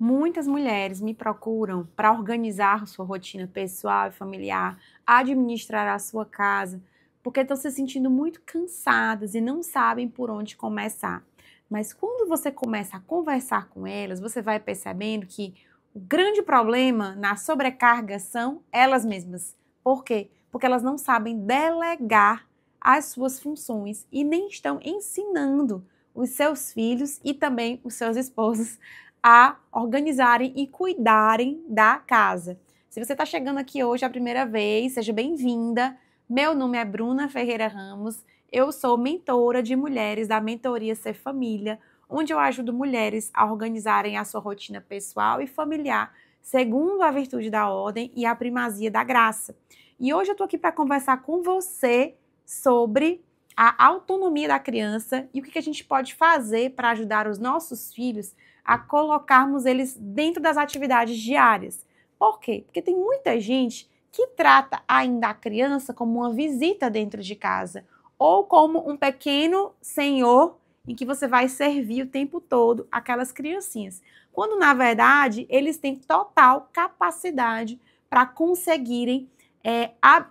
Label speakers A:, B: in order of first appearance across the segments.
A: Muitas mulheres me procuram para organizar sua rotina pessoal e familiar, administrar a sua casa, porque estão se sentindo muito cansadas e não sabem por onde começar. Mas quando você começa a conversar com elas, você vai percebendo que o grande problema na sobrecarga são elas mesmas. Por quê? Porque elas não sabem delegar as suas funções e nem estão ensinando os seus filhos e também os seus esposos a organizarem e cuidarem da casa. Se você está chegando aqui hoje a primeira vez, seja bem-vinda. Meu nome é Bruna Ferreira Ramos, eu sou mentora de mulheres da Mentoria Ser Família, onde eu ajudo mulheres a organizarem a sua rotina pessoal e familiar, segundo a virtude da ordem e a primazia da graça. E hoje eu estou aqui para conversar com você sobre a autonomia da criança e o que a gente pode fazer para ajudar os nossos filhos a colocarmos eles dentro das atividades diárias. Por quê? Porque tem muita gente que trata ainda a criança como uma visita dentro de casa ou como um pequeno senhor em que você vai servir o tempo todo aquelas criancinhas. Quando, na verdade, eles têm total capacidade para conseguirem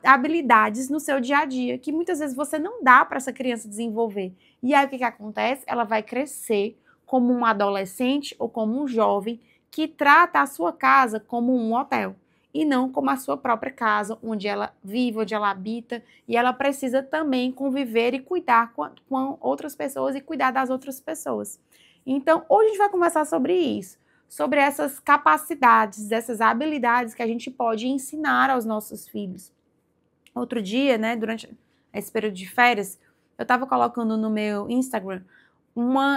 A: habilidades no seu dia a dia, que muitas vezes você não dá para essa criança desenvolver. E aí o que acontece? Ela vai crescer como um adolescente ou como um jovem que trata a sua casa como um hotel e não como a sua própria casa, onde ela vive, onde ela habita, e ela precisa também conviver e cuidar com outras pessoas e cuidar das outras pessoas. Então, hoje a gente vai conversar sobre isso, sobre essas capacidades, essas habilidades que a gente pode ensinar aos nossos filhos. Outro dia, né, durante esse período de férias, eu estava colocando no meu Instagram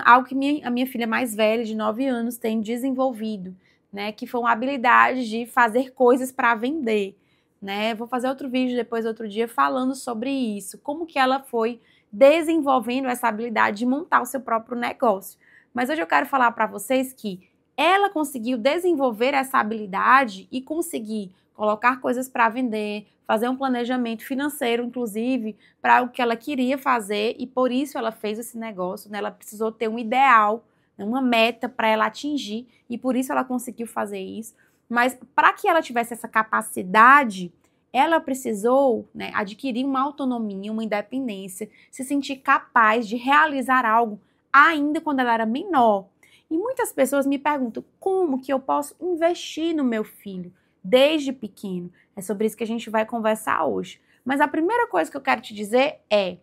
A: algo que a minha filha mais velha, de 9 anos, tem desenvolvido, né? Que foi uma habilidade de fazer coisas para vender, né? Vou fazer outro vídeo depois, outro dia, falando sobre isso, como que ela foi desenvolvendo essa habilidade de montar o seu próprio negócio. Mas hoje eu quero falar para vocês que ela conseguiu desenvolver essa habilidade e conseguir colocar coisas para vender, fazer um planejamento financeiro, inclusive, para o que ela queria fazer, e por isso ela fez esse negócio, né? Ela precisou ter um ideal, uma meta para ela atingir, e por isso ela conseguiu fazer isso. Mas para que ela tivesse essa capacidade, ela precisou, né, adquirir uma autonomia, uma independência, se sentir capaz de realizar algo ainda quando ela era menor. E muitas pessoas me perguntam como que eu posso investir no meu filho desde pequeno. É sobre isso que a gente vai conversar hoje. Mas a primeira coisa que eu quero te dizer é,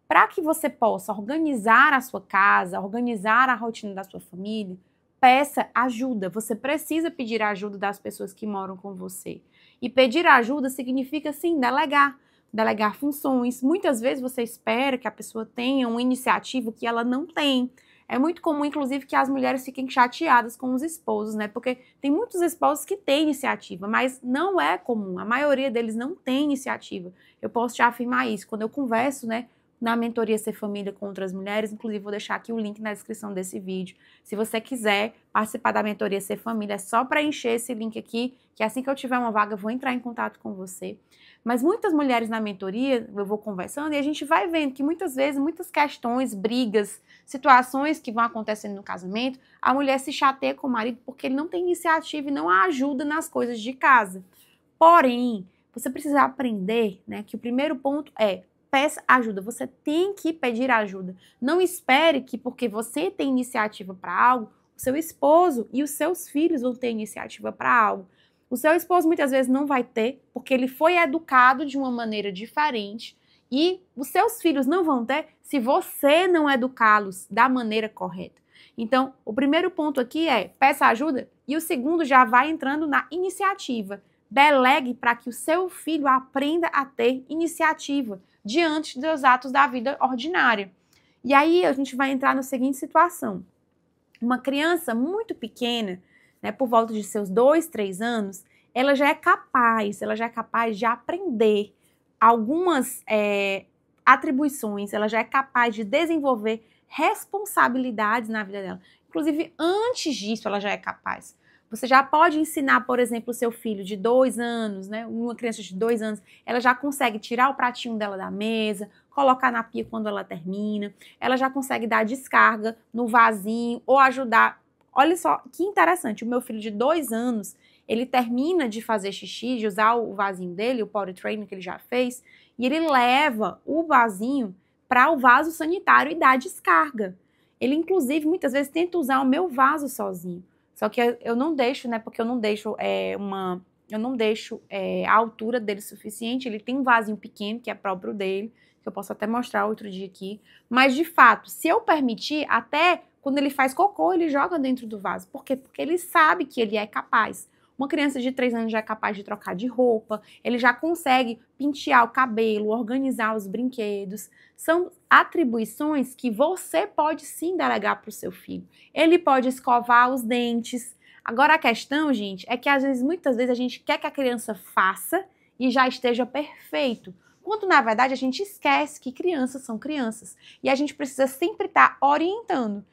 A: para que você possa organizar a sua casa, organizar a rotina da sua família, peça ajuda. Você precisa pedir ajuda das pessoas que moram com você. E pedir ajuda significa, sim, delegar funções. Muitas vezes você espera que a pessoa tenha uma iniciativa que ela não tem. É muito comum, inclusive, que as mulheres fiquem chateadas com os esposos, né? Porque tem muitos esposos que têm iniciativa, mas não é comum. A maioria deles não tem iniciativa. Eu posso te afirmar isso. Quando eu converso, né, na Mentoria Ser Família com outras mulheres, inclusive vou deixar aqui o link na descrição desse vídeo. Se você quiser participar da Mentoria Ser Família, é só preencher esse link aqui, que assim que eu tiver uma vaga, eu vou entrar em contato com você. Mas muitas mulheres na mentoria, eu vou conversando e a gente vai vendo que muitas vezes, muitas questões, brigas, situações que vão acontecendo no casamento, a mulher se chateia com o marido porque ele não tem iniciativa e não a ajuda nas coisas de casa. Porém, você precisa aprender, né, que o primeiro ponto é peça ajuda. Você tem que pedir ajuda. Não espere que porque você tem iniciativa para algo, o seu esposo e os seus filhos vão ter iniciativa para algo. O seu esposo muitas vezes não vai ter, porque ele foi educado de uma maneira diferente, e os seus filhos não vão ter se você não educá-los da maneira correta. Então, o primeiro ponto aqui é peça ajuda, e o segundo já vai entrando na iniciativa. Delegue para que o seu filho aprenda a ter iniciativa diante dos atos da vida ordinária. E aí a gente vai entrar na seguinte situação. Uma criança muito pequena, né, por volta de seus 2, 3 anos, ela já é capaz de aprender algumas atribuições, ela já é capaz de desenvolver responsabilidades na vida dela. Inclusive, antes disso, ela já é capaz. Você já pode ensinar, por exemplo, o seu filho de 2 anos, né, uma criança de 2 anos, ela já consegue tirar o pratinho dela da mesa, colocar na pia quando ela termina, ela já consegue dar descarga no vasinho ou ajudar Olha só que interessante, o meu filho de 2 anos, ele termina de fazer xixi, de usar o vasinho dele, o potty training que ele já fez, e ele leva o vasinho para o vaso sanitário e dá descarga. Ele, inclusive, muitas vezes tenta usar o meu vaso sozinho. Só que eu não deixo, né? Porque eu não deixo a altura dele suficiente. Ele tem um vasinho pequeno, que é próprio dele, que eu posso até mostrar outro dia aqui. Mas, de fato, se eu permitir, até quando ele faz cocô, ele joga dentro do vaso. Por quê? Porque ele sabe que ele é capaz. Uma criança de 3 anos já é capaz de trocar de roupa, ele já consegue pentear o cabelo, organizar os brinquedos. São atribuições que você pode sim delegar para o seu filho. Ele pode escovar os dentes. Agora a questão, gente, é que muitas vezes a gente quer que a criança faça e já esteja perfeito. Quando na verdade a gente esquece que crianças são crianças. E a gente precisa sempre estar orientando.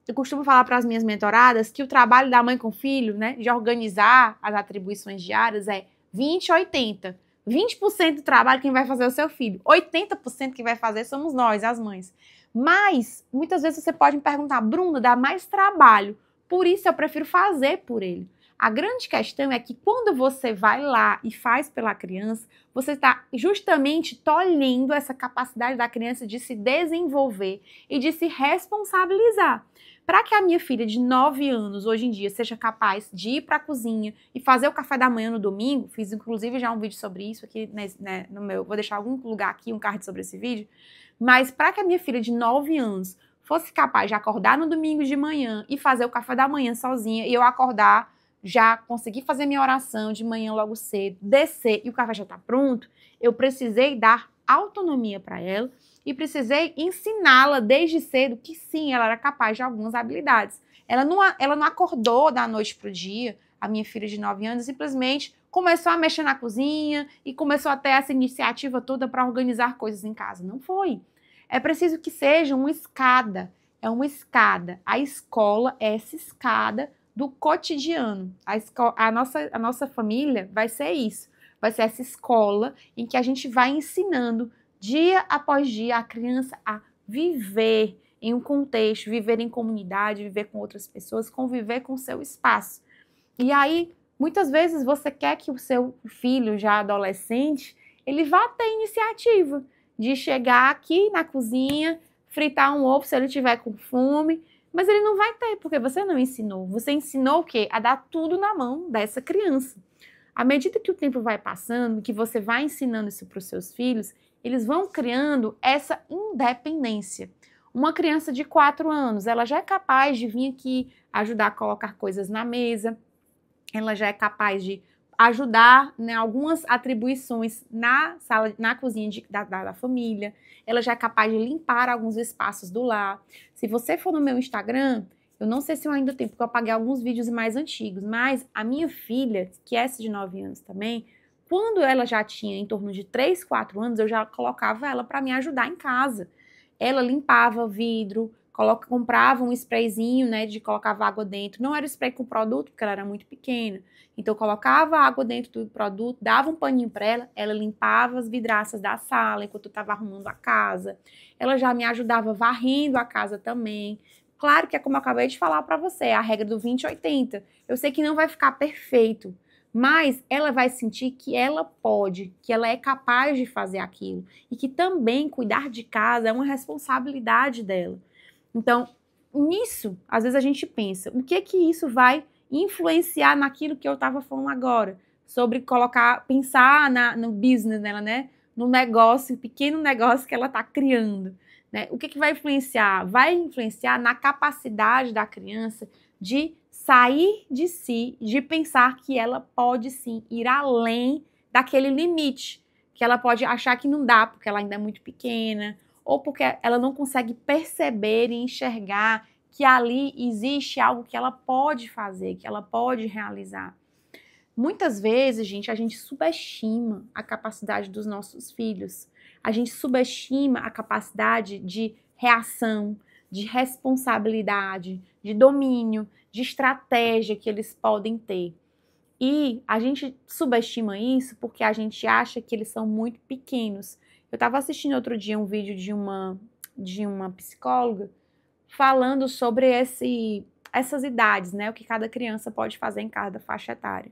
A: Eu costumo falar para as minhas mentoradas que o trabalho da mãe com o filho, né, de organizar as atribuições diárias é 20-80. 20% do trabalho quem vai fazer é o seu filho. 80% quem vai fazer somos nós, as mães. Mas, muitas vezes você pode me perguntar, Bruna, dá mais trabalho. Por isso eu prefiro fazer por ele. A grande questão é que quando você vai lá e faz pela criança, você está justamente tolhendo essa capacidade da criança de se desenvolver e de se responsabilizar. Para que a minha filha de 9 anos, hoje em dia, seja capaz de ir para a cozinha e fazer o café da manhã no domingo, fiz inclusive já um vídeo sobre isso aqui, né, no meu, vou deixar algum lugar aqui, um card sobre esse vídeo, mas para que a minha filha de 9 anos fosse capaz de acordar no domingo de manhã e fazer o café da manhã sozinha, e eu acordar, já conseguir fazer minha oração de manhã logo cedo, descer e o café já está pronto, eu precisei dar autonomia para ela e precisei ensiná-la desde cedo que sim, ela era capaz de algumas habilidades. Ela não acordou da noite para o dia, a minha filha de 9 anos, simplesmente começou a mexer na cozinha e começou a ter essa iniciativa toda para organizar coisas em casa. Não foi. É preciso que seja uma escada. É uma escada. A escola é essa escada do cotidiano. A nossa família vai ser isso. Vai ser essa escola em que a gente vai ensinando dia após dia a criança a viver em um contexto, viver em comunidade, viver com outras pessoas, conviver com o seu espaço. E aí, muitas vezes você quer que o seu filho, já adolescente, ele vá ter iniciativa de chegar aqui na cozinha, fritar um ovo se ele tiver com fome, mas ele não vai ter, porque você não ensinou. Você ensinou o quê? A dar tudo na mão dessa criança. À medida que o tempo vai passando, que você vai ensinando isso para os seus filhos, eles vão criando essa independência. Uma criança de 4 anos, ela já é capaz de vir aqui ajudar a colocar coisas na mesa, ela já é capaz de ajudar, né, algumas atribuições na sala, na cozinha da família, ela já é capaz de limpar alguns espaços do lar. Se você for no meu Instagram, eu não sei se eu ainda tenho, porque eu apaguei alguns vídeos mais antigos, mas a minha filha, que é essa de 9 anos também, quando ela já tinha em torno de 3, 4 anos, eu já colocava ela para me ajudar em casa. Ela limpava vidro, comprava um sprayzinho, né, de colocava água dentro. Não era spray com produto, porque ela era muito pequena. Então, eu colocava água dentro do produto, dava um paninho para ela limpava as vidraças da sala enquanto eu estava arrumando a casa. Ela já me ajudava varrendo a casa também. Claro que é como eu acabei de falar para você, a regra do 20-80. Eu sei que não vai ficar perfeito, mas ela vai sentir que ela pode, que ela é capaz de fazer aquilo. E que também cuidar de casa é uma responsabilidade dela. Então, nisso, às vezes a gente pensa, o que isso vai influenciar naquilo que eu estava falando agora? Sobre pensar no business dela, né? No negócio, pequeno negócio que ela está criando. Né? O que vai influenciar? Vai influenciar na capacidade da criança de sair de si, de pensar que ela pode sim ir além daquele limite, que ela pode achar que não dá porque ela ainda é muito pequena, ou porque ela não consegue perceber e enxergar que ali existe algo que ela pode fazer, que ela pode realizar. Muitas vezes, gente, a gente subestima a capacidade dos nossos filhos. A gente subestima a capacidade de reação, de responsabilidade, de domínio, de estratégia que eles podem ter. E a gente subestima isso porque a gente acha que eles são muito pequenos. Eu estava assistindo outro dia um vídeo de uma psicóloga falando sobre essas idades, né? O que cada criança pode fazer em cada faixa etária.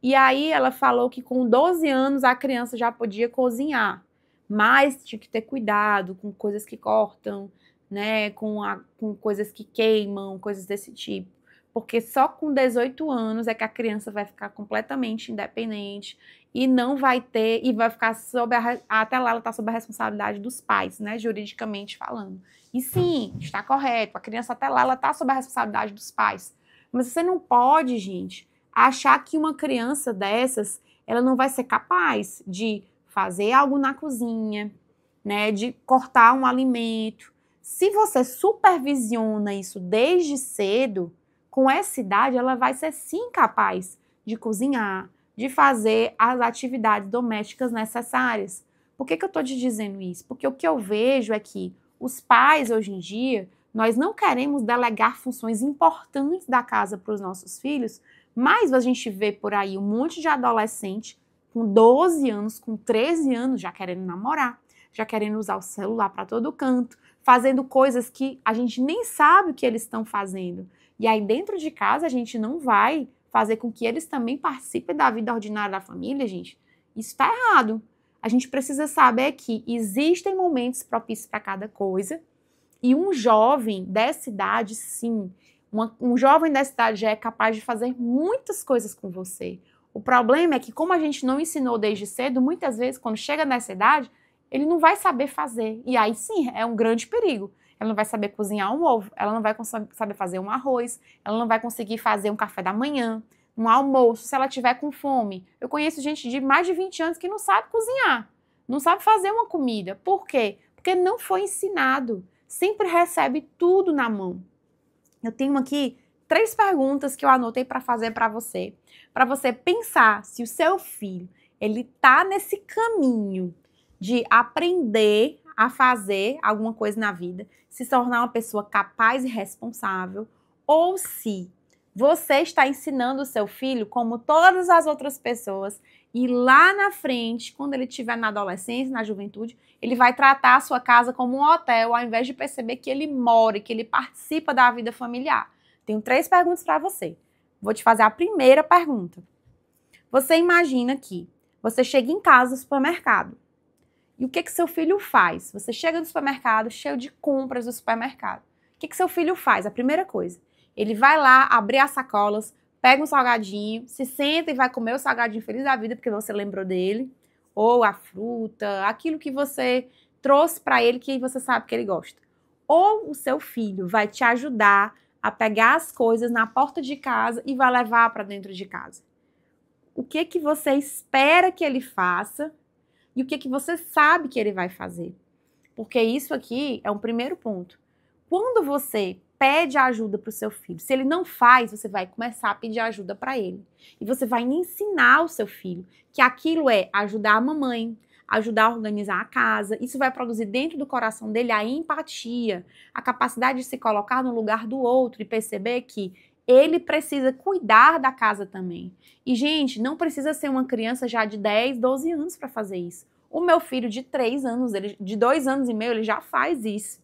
A: E aí ela falou que com 12 anos a criança já podia cozinhar, mas tinha que ter cuidado com coisas que cortam, né? Com coisas que queimam, coisas desse tipo. Porque só com 18 anos é que a criança vai ficar completamente independente e não vai ter, e vai ficar até lá ela tá sob a responsabilidade dos pais, né, juridicamente falando. E sim, está correto, a criança até lá ela tá sob a responsabilidade dos pais. Mas você não pode, gente, achar que uma criança dessas, ela não vai ser capaz de fazer algo na cozinha, né, de cortar um alimento. Se você supervisiona isso desde cedo, com essa idade, ela vai ser sim capaz de cozinhar, de fazer as atividades domésticas necessárias. Por que eu estou te dizendo isso? Porque o que eu vejo é que os pais, hoje em dia, nós não queremos delegar funções importantes da casa para os nossos filhos, mas a gente vê por aí um monte de adolescente com 12 anos, com 13 anos, já querendo namorar, já querendo usar o celular para todo canto, fazendo coisas que a gente nem sabe o que eles estão fazendo. E aí, dentro de casa, a gente não vai fazer com que eles também participem da vida ordinária da família, gente. Isso está errado. A gente precisa saber que existem momentos propícios para cada coisa. E um jovem dessa idade, sim, um jovem dessa idade já é capaz de fazer muitas coisas com você. O problema é que, como a gente não ensinou desde cedo, muitas vezes, quando chega nessa idade, ele não vai saber fazer. E aí, sim, é um grande perigo. Ela não vai saber cozinhar um ovo, ela não vai saber fazer um arroz, ela não vai conseguir fazer um café da manhã, um almoço, se ela tiver com fome. Eu conheço gente de mais de 20 anos que não sabe cozinhar, não sabe fazer uma comida. Por quê? Porque não foi ensinado. Sempre recebe tudo na mão. Eu tenho aqui 3 perguntas que eu anotei para fazer para você pensar se o seu filho, ele tá nesse caminho de aprender a fazer alguma coisa na vida, se tornar uma pessoa capaz e responsável, ou se você está ensinando o seu filho, como todas as outras pessoas, e lá na frente, quando ele estiver na adolescência, na juventude, ele vai tratar a sua casa como um hotel, ao invés de perceber que ele mora e que ele participa da vida familiar. Tenho 3 perguntas para você. Vou te fazer a primeira pergunta. Você imagina que você chega em casa do supermercado. E o que seu filho faz? Você chega no supermercado, cheio de compras do supermercado. O que seu filho faz? A primeira coisa, ele vai lá abrir as sacolas, pega um salgadinho, se senta e vai comer o salgadinho feliz da vida, porque você lembrou dele, ou a fruta, aquilo que você trouxe para ele que você sabe que ele gosta. Ou o seu filho vai te ajudar a pegar as coisas na porta de casa e vai levar para dentro de casa. O que você espera que ele faça? E o que você sabe que ele vai fazer. Porque isso aqui é um primeiro ponto. Quando você pede ajuda para o seu filho, se ele não faz, você vai começar a pedir ajuda para ele. E você vai ensinar o seu filho que aquilo é ajudar a mamãe, ajudar a organizar a casa. Isso vai produzir dentro do coração dele a empatia, a capacidade de se colocar no lugar do outro e perceber que ele precisa cuidar da casa também. E, gente, não precisa ser uma criança já de 10, 12 anos para fazer isso. O meu filho de 3 anos, de 2 anos e meio, ele já faz isso.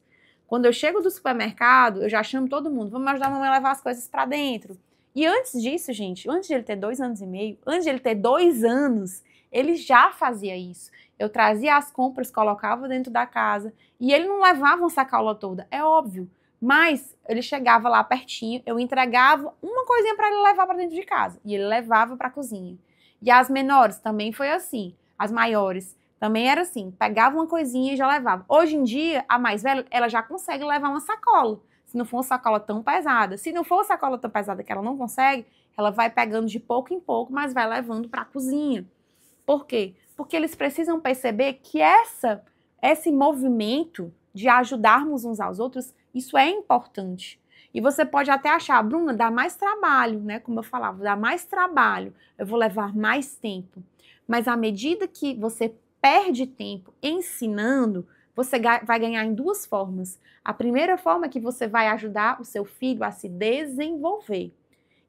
A: Quando eu chego do supermercado, eu já chamo todo mundo, vamos ajudar a mamãe a levar as coisas para dentro. E antes disso, gente, antes de ele ter 2 anos e meio, antes de ele ter 2 anos, ele já fazia isso. Eu trazia as compras, colocava dentro da casa e ele não levava uma sacola toda, é óbvio. Mas ele chegava lá pertinho, eu entregava uma coisinha para ele levar para dentro de casa. E ele levava para a cozinha. E as menores também foi assim. As maiores também era assim. Pegava uma coisinha e já levava. Hoje em dia, a mais velha, ela já consegue levar uma sacola. Se não for uma sacola tão pesada. Se não for uma sacola tão pesada que ela não consegue, ela vai pegando de pouco em pouco, mas vai levando para a cozinha. Por quê? Porque eles precisam perceber que esse movimento de ajudarmos uns aos outros, isso é importante. E você pode até achar, Bruna, dá mais trabalho, né? Como eu falava, dá mais trabalho, eu vou levar mais tempo. Mas à medida que você perde tempo ensinando, você vai ganhar em 2 formas. A primeira forma é que você vai ajudar o seu filho a se desenvolver.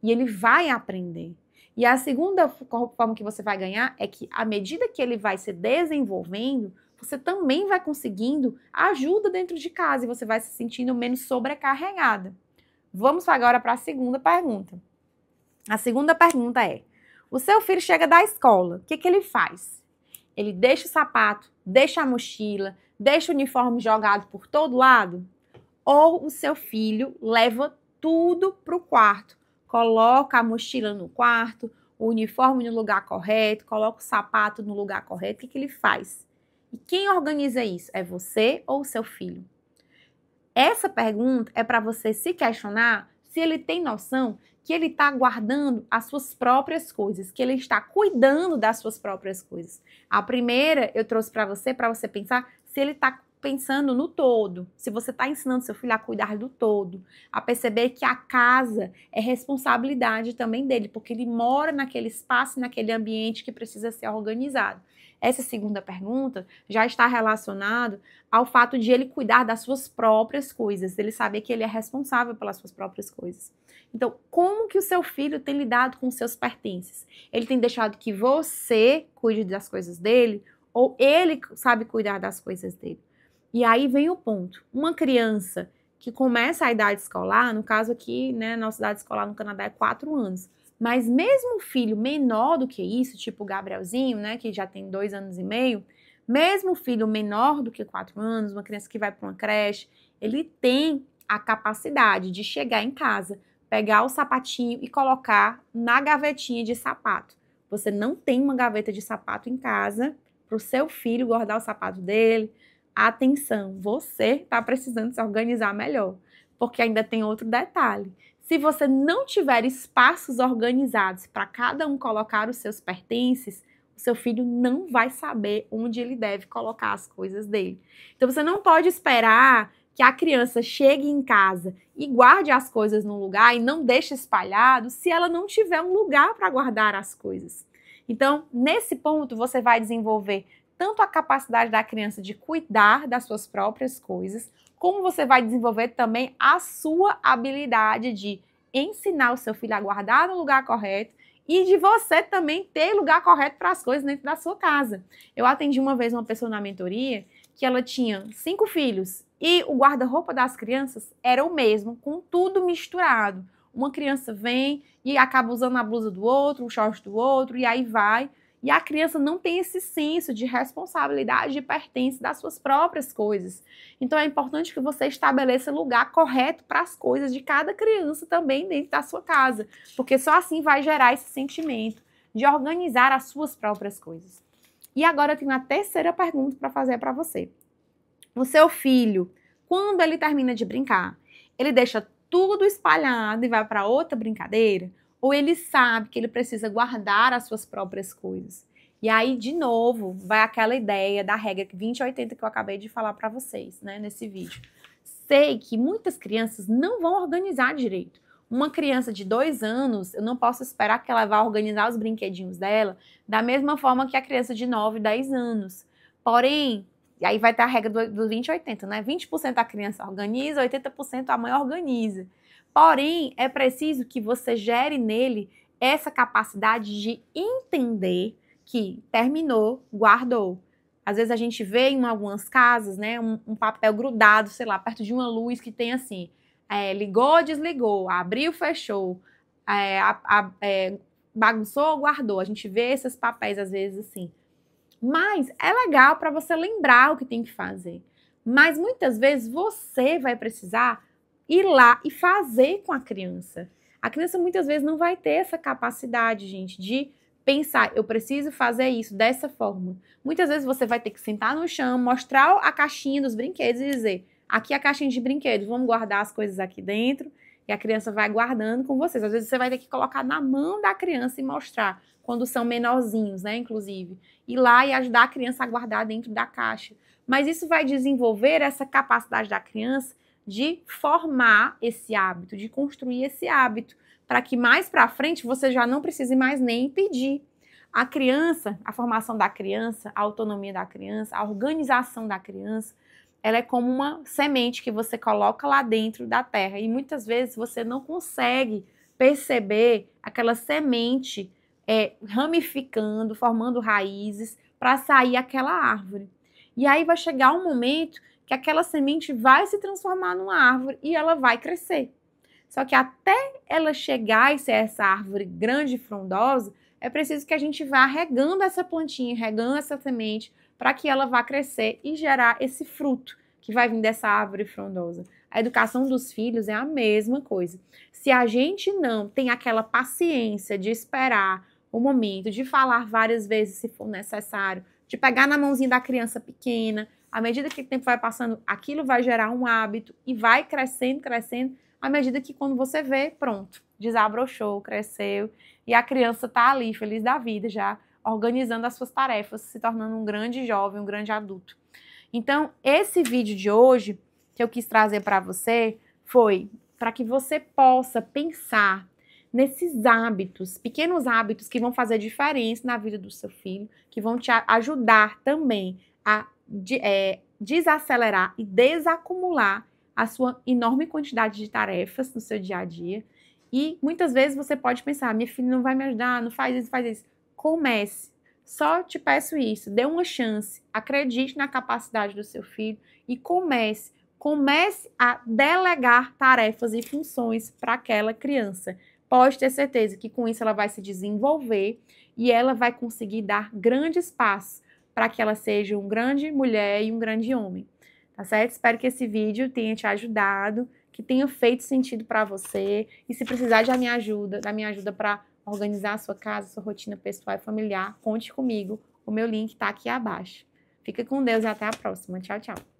A: E ele vai aprender. E a segunda forma que você vai ganhar é que, à medida que ele vai se desenvolvendo, você também vai conseguindo ajuda dentro de casa e você vai se sentindo menos sobrecarregada. Vamos agora para a segunda pergunta. A segunda pergunta é: o seu filho chega da escola, o que ele faz? Ele deixa o sapato, deixa a mochila, deixa o uniforme jogado por todo lado? Ou o seu filho leva tudo para o quarto, coloca a mochila no quarto, o uniforme no lugar correto, coloca o sapato no lugar correto? O que ele faz? E quem organiza isso? É você ou o seu filho? Essa pergunta é para você se questionar se ele tem noção que ele está guardando as suas próprias coisas, que ele está cuidando das suas próprias coisas. A primeira eu trouxe para você pensar se ele está pensando no todo, se você está ensinando seu filho a cuidar do todo, a perceber que a casa é responsabilidade também dele, porque ele mora naquele espaço, naquele ambiente que precisa ser organizado. Essa segunda pergunta já está relacionado ao fato de ele cuidar das suas próprias coisas, ele saber que ele é responsável pelas suas próprias coisas. Então, como que o seu filho tem lidado com os seus pertences? Ele tem deixado que você cuide das coisas dele ou ele sabe cuidar das coisas dele? E aí vem o ponto. Uma criança que começa a idade escolar, no caso aqui, né, nossa idade escolar no Canadá é 4 anos, mas mesmo o filho menor do que isso, tipo o Gabrielzinho, né, que já tem 2 anos e meio, mesmo o filho menor do que 4 anos, uma criança que vai para uma creche, ele tem a capacidade de chegar em casa, pegar o sapatinho e colocar na gavetinha de sapato. Você não tem uma gaveta de sapato em casa para o seu filho guardar o sapato dele. Atenção, você está precisando se organizar melhor, porque ainda tem outro detalhe. Se você não tiver espaços organizados para cada um colocar os seus pertences, o seu filho não vai saber onde ele deve colocar as coisas dele. Então, você não pode esperar que a criança chegue em casa e guarde as coisas num lugar e não deixe espalhado se ela não tiver um lugar para guardar as coisas. Então, nesse ponto, você vai desenvolver tanto a capacidade da criança de cuidar das suas próprias coisas, como você vai desenvolver também a sua habilidade de ensinar o seu filho a guardar no lugar correto e de você também ter lugar correto para as coisas dentro da sua casa. Eu atendi uma vez uma pessoa na mentoria que ela tinha 5 filhos e o guarda-roupa das crianças era o mesmo, com tudo misturado. Uma criança vem e acaba usando a blusa do outro, o short do outro, e aí vai. E a criança não tem esse senso de responsabilidade e pertence das suas próprias coisas. Então é importante que você estabeleça lugar correto para as coisas de cada criança também dentro da sua casa, porque só assim vai gerar esse sentimento de organizar as suas próprias coisas. E agora eu tenho a terceira pergunta para fazer para você. O seu filho, quando ele termina de brincar, ele deixa tudo espalhado e vai para outra brincadeira? Ou ele sabe que ele precisa guardar as suas próprias coisas? E aí, de novo, vai aquela ideia da regra 20-80 que eu acabei de falar para vocês, né, nesse vídeo. Sei que muitas crianças não vão organizar direito. Uma criança de 2 anos, eu não posso esperar que ela vá organizar os brinquedinhos dela da mesma forma que a criança de 9, 10 anos. Porém, e aí vai ter a regra do 20-80, né? 20% a criança organiza, 80% a mãe organiza. Porém, é preciso que você gere nele essa capacidade de entender que terminou, guardou. Às vezes a gente vê em algumas casas, né, um papel grudado, sei lá, perto de uma luz que tem assim, ligou, desligou, abriu, fechou, bagunçou, guardou. A gente vê esses papéis às vezes assim. Mas é legal para você lembrar o que tem que fazer. Mas muitas vezes você vai precisar ir lá e fazer com a criança. A criança muitas vezes não vai ter essa capacidade, gente, de pensar, eu preciso fazer isso dessa forma. Muitas vezes você vai ter que sentar no chão, mostrar a caixinha dos brinquedos e dizer, aqui é a caixinha de brinquedos, vamos guardar as coisas aqui dentro, e a criança vai guardando com vocês. Às vezes você vai ter que colocar na mão da criança e mostrar, quando são menorzinhos, né, inclusive. Ir lá e ajudar a criança a guardar dentro da caixa. Mas isso vai desenvolver essa capacidade da criança de formar esse hábito, de construir esse hábito, para que mais para frente você já não precise mais nem pedir. A criança, a formação da criança, a autonomia da criança, a organização da criança, ela é como uma semente que você coloca lá dentro da terra e muitas vezes você não consegue perceber aquela semente ramificando, formando raízes para sair aquela árvore. E aí vai chegar um momento que aquela semente vai se transformar numa árvore e ela vai crescer. Só que até ela chegar e ser essa árvore grande e frondosa, é preciso que a gente vá regando essa plantinha, regando essa semente, para que ela vá crescer e gerar esse fruto que vai vir dessa árvore frondosa. A educação dos filhos é a mesma coisa. Se a gente não tem aquela paciência de esperar o momento, de falar várias vezes se for necessário, de pegar na mãozinha da criança pequena, à medida que o tempo vai passando, aquilo vai gerar um hábito e vai crescendo, crescendo, à medida que quando você vê, pronto, desabrochou, cresceu, e a criança está ali, feliz da vida, já organizando as suas tarefas, se tornando um grande jovem, um grande adulto. Então, esse vídeo de hoje, que eu quis trazer para você, foi para que você possa pensar nesses hábitos, pequenos hábitos que vão fazer diferença na vida do seu filho, que vão te ajudar também a desacelerar e desacumular a sua enorme quantidade de tarefas no seu dia a dia. E muitas vezes você pode pensar, minha filha não vai me ajudar, não faz isso, faz isso. Comece. Só te peço isso, dê uma chance, acredite na capacidade do seu filho e comece a delegar tarefas e funções para aquela criança. Pode ter certeza que com isso ela vai se desenvolver e ela vai conseguir dar grandes passos para que ela seja uma grande mulher e um grande homem, tá certo? Espero que esse vídeo tenha te ajudado, que tenha feito sentido para você e se precisar da minha ajuda para organizar a sua casa, sua rotina pessoal e familiar, conte comigo. O meu link está aqui abaixo. Fica com Deus e até a próxima. Tchau, tchau.